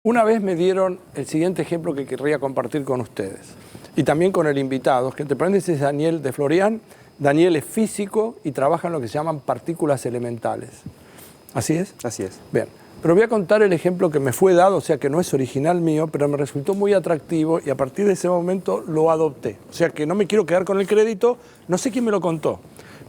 Una vez me dieron el siguiente ejemplo que querría compartir con ustedes y también con el invitado, que entre paréntesis es Daniel de Florian. Daniel es físico y trabaja en lo que se llaman partículas elementales. ¿Así es? Así es. Bien, pero voy a contar el ejemplo que me fue dado, o sea que no es original mío, pero me resultó muy atractivo y a partir de ese momento lo adopté. O sea que no me quiero quedar con el crédito, no sé quién me lo contó,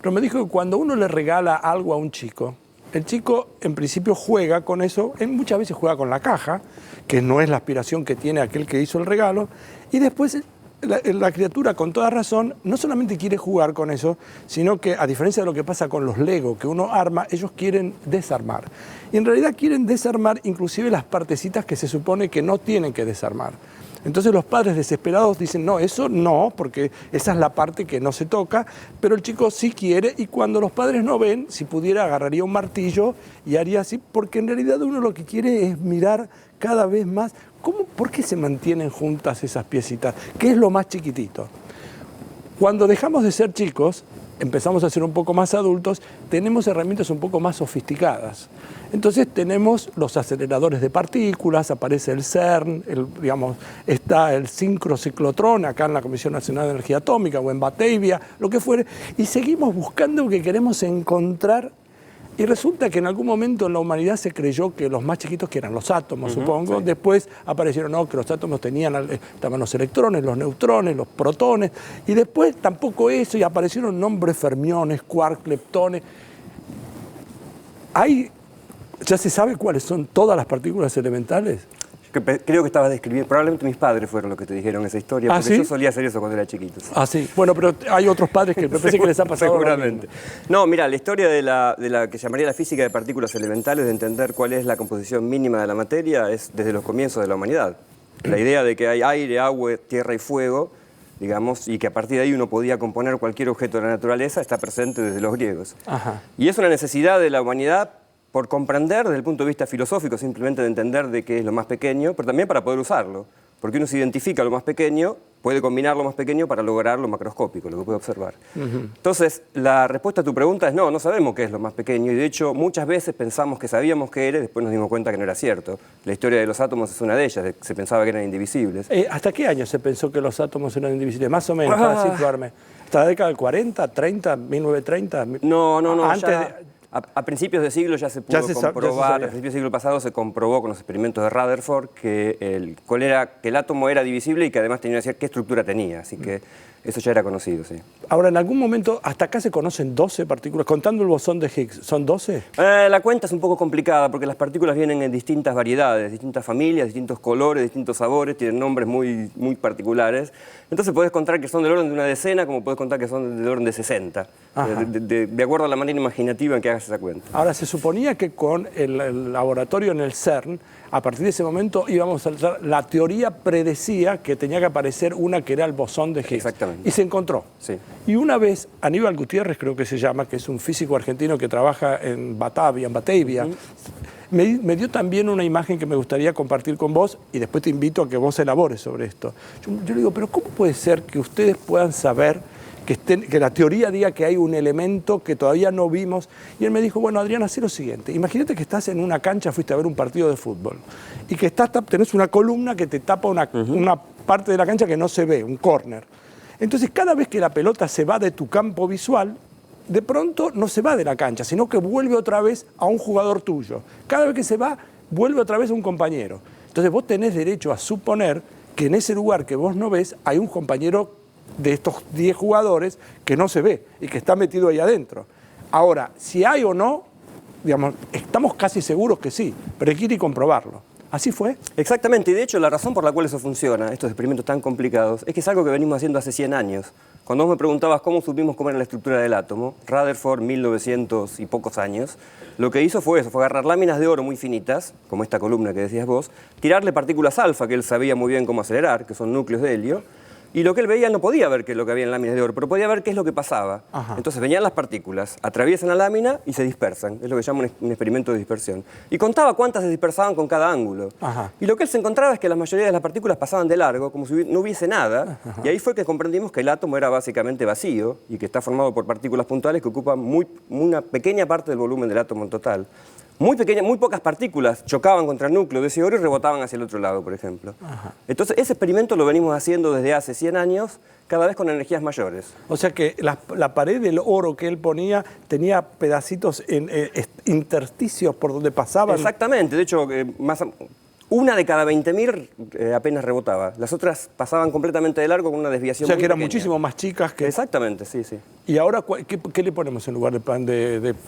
pero me dijo que cuando uno le regala algo a un chico, el chico en principio juega con eso, él muchas veces juega con la caja, que no es la aspiración que tiene aquel que hizo el regalo, y después la criatura con toda razón no solamente quiere jugar con eso, sino que a diferencia de lo que pasa con los Lego que uno arma, ellos quieren desarmar. Y en realidad quieren desarmar inclusive las partecitas que se supone que no tienen que desarmar. Entonces los padres desesperados dicen, no, eso no, porque esa es la parte que no se toca, pero el chico sí quiere y cuando los padres no ven, si pudiera agarraría un martillo y haría así, porque en realidad uno lo que quiere es mirar cada vez más, ¿por qué se mantienen juntas esas piecitas? ¿Qué es lo más chiquitito? Cuando dejamos de ser chicos, empezamos a ser un poco más adultos, tenemos herramientas un poco más sofisticadas. Entonces tenemos los aceleradores de partículas, aparece el CERN, está el sincrociclotrón acá en la Comisión Nacional de Energía Atómica o en Batavia, lo que fuere, y seguimos buscando que queremos encontrar. Y resulta que en algún momento en la humanidad se creyó que los más chiquitos, que eran los átomos, supongo, sí. Después aparecieron, no, que los átomos estaban los electrones, los neutrones, los protones, y después tampoco eso, y aparecieron nombres fermiones, quarks, leptones. ¿Ya se sabe cuáles son todas las partículas elementales? Creo que estabas describiendo, probablemente mis padres fueron los que te dijeron esa historia, porque ¿sí? Yo solía hacer eso cuando era chiquito. Sí. Ah, sí. Bueno, pero hay otros padres que me parece que les ha pasado. Seguramente. No, mira, la historia de la que llamaría la física de partículas elementales, de entender cuál es la composición mínima de la materia, es desde los comienzos de la humanidad. La idea de que hay aire, agua, tierra y fuego, digamos, y que a partir de ahí uno podía componer cualquier objeto de la naturaleza, está presente desde los griegos. Ajá. Y es una necesidad de la humanidad por comprender desde el punto de vista filosófico, simplemente de entender de qué es lo más pequeño, pero también para poder usarlo. Porque uno se identifica lo más pequeño, puede combinar lo más pequeño para lograr lo macroscópico, lo que puede observar. Entonces, la respuesta a tu pregunta es no sabemos qué es lo más pequeño, y de hecho muchas veces pensamos que sabíamos qué era y después nos dimos cuenta que no era cierto. La historia de los átomos es una de ellas, se pensaba que eran indivisibles. ¿Hasta qué año se pensó que los átomos eran indivisibles? Más o menos, para situarme. ¿Hasta la década del 40, 30, 1930? No, antes a principios de siglo ya se pudo comprobar, a principios del siglo pasado se comprobó con los experimentos de Rutherford que el átomo era divisible y que además tenía que decir qué estructura tenía, así que eso ya era conocido, sí. Ahora, en algún momento, hasta acá se conocen 12 partículas, contando el bosón de Higgs, ¿son 12? La cuenta es un poco complicada porque las partículas vienen en distintas variedades, distintas familias, distintos colores, distintos sabores, tienen nombres muy, muy particulares. Entonces podés contar que son del orden de una decena, como podés contar que son del orden de 60, de acuerdo a la manera imaginativa en que hagas esa cuenta. Ahora, se suponía que con el laboratorio en el CERN, a partir de ese momento íbamos a saltar, la teoría predecía que tenía que aparecer una que era el bosón de Higgs. Exactamente. Y se encontró. Sí. Y una vez, Aníbal Gutiérrez creo que se llama, que es un físico argentino que trabaja en Batavia, me dio también una imagen que me gustaría compartir con vos y después te invito a que vos elabores sobre esto. Yo le digo, pero ¿cómo puede ser que ustedes puedan saber que la teoría diga que hay un elemento que todavía no vimos? Y él me dijo, bueno, Adrián, haz lo siguiente. Imagínate que estás en una cancha, fuiste a ver un partido de fútbol, y que tenés una columna que te tapa una parte de la cancha que no se ve, un córner. Entonces, cada vez que la pelota se va de tu campo visual, de pronto no se va de la cancha, sino que vuelve otra vez a un jugador tuyo. Cada vez que se va, vuelve otra vez a un compañero. Entonces, vos tenés derecho a suponer que en ese lugar que vos no ves, hay un compañero de estos 10 jugadores que no se ve y que está metido ahí adentro. Ahora, si hay o no, digamos, estamos casi seguros que sí, pero hay que ir y comprobarlo. ¿Así fue? Exactamente, y de hecho la razón por la cual eso funciona, estos experimentos tan complicados, es que es algo que venimos haciendo hace 100 años. Cuando vos me preguntabas cómo supimos cómo era la estructura del átomo, Rutherford, 1900 y pocos años, lo que hizo fue eso, fue agarrar láminas de oro muy finitas, como esta columna que decías vos, tirarle partículas alfa, que él sabía muy bien cómo acelerar, que son núcleos de helio, y lo que él veía, él no podía ver qué es lo que había en láminas de oro, pero podía ver qué es lo que pasaba. Entonces venían las partículas, atraviesan la lámina y se dispersan. Es lo que llama un experimento de dispersión. Y contaba cuántas se dispersaban con cada ángulo. Y lo que él se encontraba es que la mayoría de las partículas pasaban de largo, como si no hubiese nada. Y ahí fue que comprendimos que el átomo era básicamente vacío y que está formado por partículas puntuales que ocupan una pequeña parte del volumen del átomo en total. muy pequeñas, muy pocas partículas chocaban contra el núcleo de ese oro y rebotaban hacia el otro lado, por ejemplo. Ajá. Entonces, ese experimento lo venimos haciendo desde hace 100 años, cada vez con energías mayores. O sea que la pared del oro que él ponía tenía pedacitos en intersticios por donde pasaban. Exactamente, de hecho, una de cada 20.000 apenas rebotaba. Las otras pasaban completamente de largo con una desviación O sea muy que eran pequeña. muchísimo más chicas que... Exactamente, sí, sí. ¿Y ahora qué le ponemos en lugar de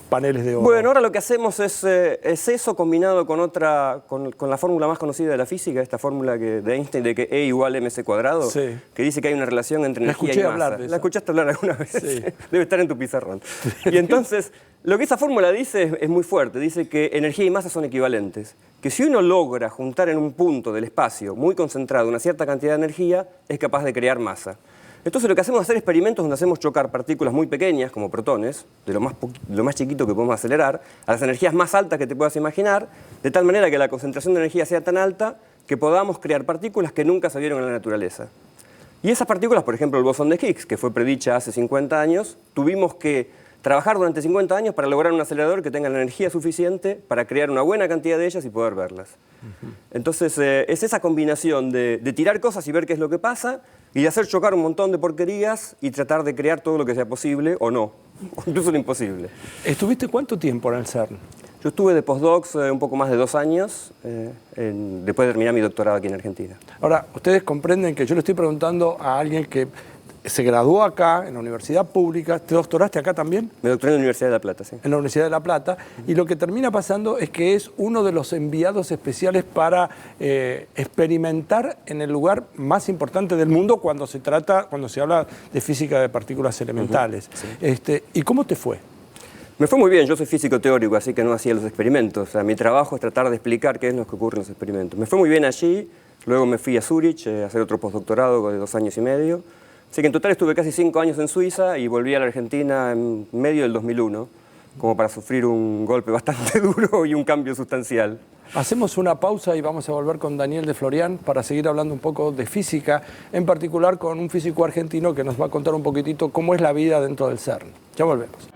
paneles de oro? Bueno, ahora lo que hacemos es eso combinado con con la fórmula más conocida de la física, esta fórmula de Einstein de que E igual mc cuadrado, Sí. que dice que hay una relación entre La energía escuché y masa. hablar de esa. ¿La escuchaste hablar alguna vez? Sí. Debe estar en tu pizarrón. Y entonces, lo que esa fórmula dice es muy fuerte. Dice que energía y masa son equivalentes. Que si uno logra juntar en un punto del espacio muy concentrado una cierta cantidad de energía, es capaz de crear masa. Entonces lo que hacemos es hacer experimentos donde hacemos chocar partículas muy pequeñas, como protones, de lo más chiquito que podemos acelerar, a las energías más altas que te puedas imaginar, de tal manera que la concentración de energía sea tan alta que podamos crear partículas que nunca se vieron en la naturaleza. Y esas partículas, por ejemplo, el bosón de Higgs, que fue predicha hace 50 años, tuvimos que trabajar durante 50 años para lograr un acelerador que tenga la energía suficiente para crear una buena cantidad de ellas y poder verlas. Entonces, es esa combinación de tirar cosas y ver qué es lo que pasa, y de hacer chocar un montón de porquerías y tratar de crear todo lo que sea posible o no, o incluso lo imposible. ¿Estuviste cuánto tiempo en el CERN? Yo estuve de postdocs un poco más de 2 años, después de terminar mi doctorado aquí en Argentina. Ahora, ustedes comprenden que yo le estoy preguntando a alguien que se graduó acá, en la universidad pública. ¿Te doctoraste acá también? Me doctoré en la Universidad de La Plata, sí. En la Universidad de La Plata. Y lo que termina pasando es que es uno de los enviados especiales para experimentar en el lugar más importante del mundo cuando se habla de física de partículas elementales. Sí. ¿Y cómo te fue? Me fue muy bien, yo soy físico teórico, así que no hacía los experimentos. O sea, mi trabajo es tratar de explicar qué es lo que ocurre en los experimentos. Me fue muy bien allí, luego me fui a Zúrich a hacer otro postdoctorado de 2 años y medio. Así que en total estuve casi 5 años en Suiza y volví a la Argentina en medio del 2001, como para sufrir un golpe bastante duro y un cambio sustancial. Hacemos una pausa y vamos a volver con Daniel de Florian para seguir hablando un poco de física, en particular con un físico argentino que nos va a contar un poquitito cómo es la vida dentro del CERN. Ya volvemos.